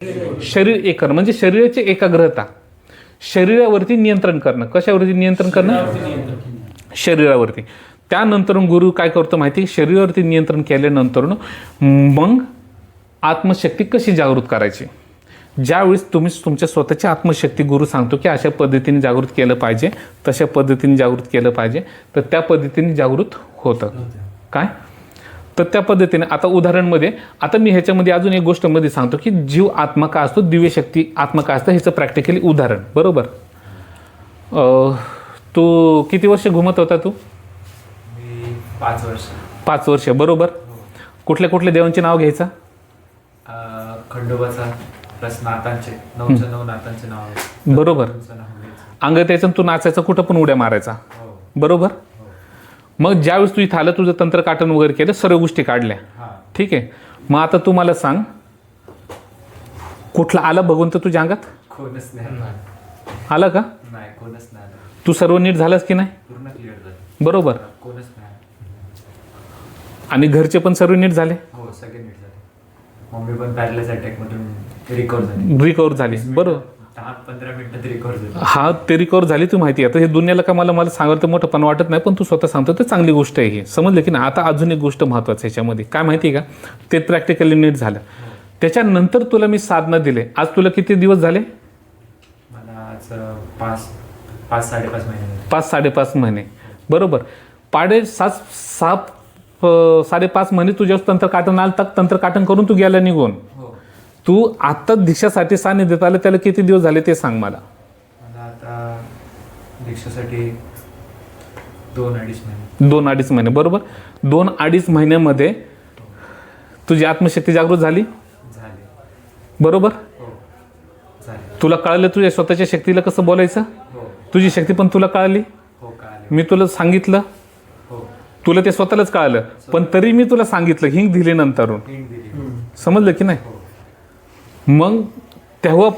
शरीर एकरण म्हणजे शरीराची एकाग्रता, शरीरावरती नियंत्रण करणं. कशावरती नियंत्रण करणं? शरीरावरती. त्यानंतर गुरु काय करतो माहिती? शरीरावरती नियंत्रण केल्यानंतर मग आत्मशक्ती कशी जागृत करायची. ज्यावेळेस तुम्ही तुमच्या स्वतःची आत्मशक्ती गुरु सांगतो की अशा पद्धतीने जागृत केलं पाहिजे, तशा पद्धतीने जागृत केलं पाहिजे, तर त्या पद्धतीने जागृत होतं. काय तर त्या पद्धतीने आता उदाहरणमध्ये आता मी ह्याच्यामध्ये अजून एक गोष्ट मध्ये सांगतो की जीव आत्मा का असतो, दिव्यशक्ती आत्मा का असतं, ह्याचं प्रॅक्टिकली उदाहरण. बरोबर. तू किती वर्ष घुमत होता? तू 5 वर्ष. 5 वर्ष. बरोबर. कुठल्या कुठल्या देवांचे नाव घ्यायचं? खंडोबाचा प्लस नाथांचे 9 नाथांचे नाव. बरोबर. अंग त्याचं तू नाचायचं, कुठं पण उड्या मारायचा. बरोबर. मग ज्यावेळेस तू इथं आलं, तुझं तंत्र काटन वगैरे केलं, सर्व गोष्टी काढल्या. ठीक आहे. मग आता तू मला सांग, कुठला आला भगवंत तुझ्या अंगात? कोणच नाही आला का? नाही, कोणच नाही. तू सर्व नीट झालास की नाही? पूर्ण क्लिअर झालं. बरोबर. कोणच नाही. आणि घरचे पण सर्व नीट झाले? हो, सगळे नीट झाले. मम्मी पण पॅरलाइज अटॅक मधून रिकवर झाली. बरोबर. 10-15 मिनिटात रिकवर झाली. हा, ते रिकवर झाली. तू माहिती आहे आता हे दुनियाला का मला सांगायला तर मोठं पण वाटत नाही, पण तू स्वतः सांगतो ते चांगली गोष्ट आहे ही. समजलं की ना? आता अजून एक गोष्ट महत्त्वाची ह्याच्यामध्ये काय माहिती आहे का? ते प्रॅक्टिकली नीट झालं. त्याच्यानंतर तुला मी साधना दिले. आज तुला किती दिवस झाले? मला आज 5-5.5 महिने. 5-5.5 महिने. बरोबर. 5.5 महिने तुझ्या तंत्रकाटन आलं, तक तंत्रकाटन करून तू गेला निघून. तू आता दीक्षासाठी सानिध्यात आलं, त्याला किती दिवस झाले ते सांग मला. मला आता दीक्षेसाठी 2-2.5 महिने. 2-2.5 महिने. बरोबर. 2-2.5 महिन्यामध्ये तुझी आत्मशक्ती जागृत झाली. बरोबर. तुला कळलं तुझ्या स्वतःच्या शक्तीला कसं बोलायचं. तुझी शक्ती पण तुला कळली. मी तुला सांगितलं, तुला ते स्वतःलाच कळलं, पण तरी मी तुला सांगितलं, हिंग दिली नंतर. समजलं की नाही? मग तेव्हा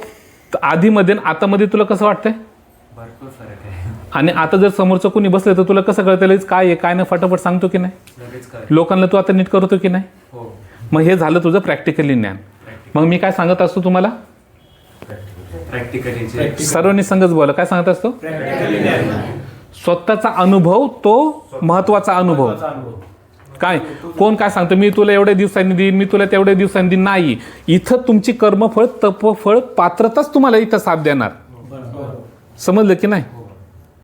आधीमध्ये आतामध्ये तुला कसं वाटतंय? भरपूर फरक आहे. आणि आता जर समोरचं कोणी बसलं तर तुला कसं कळतं काय आहे काय नाही, फटाफट सांगतो की नाही? लोकांना तू आता नीट करतो की नाही? मग हे झालं तुझं प्रॅक्टिकली ज्ञान. मग मी काय सांगत असतो तुम्हाला? प्रॅक्टिकली सर्वांनी संगच बोला. काय सांगत असतो? स्वतःचा अनुभव तो महत्वाचा अनुभव. काय कोण काय सांगतं मी तुला एवढ्या दिवसांनी देईन, मी तुला तेवढ्या दिवसांनी देईन? नाही. इथं तुमची कर्मफळ तपफळ पात्रताच तुम्हाला इथं साथ देणार. समजलं की नाही?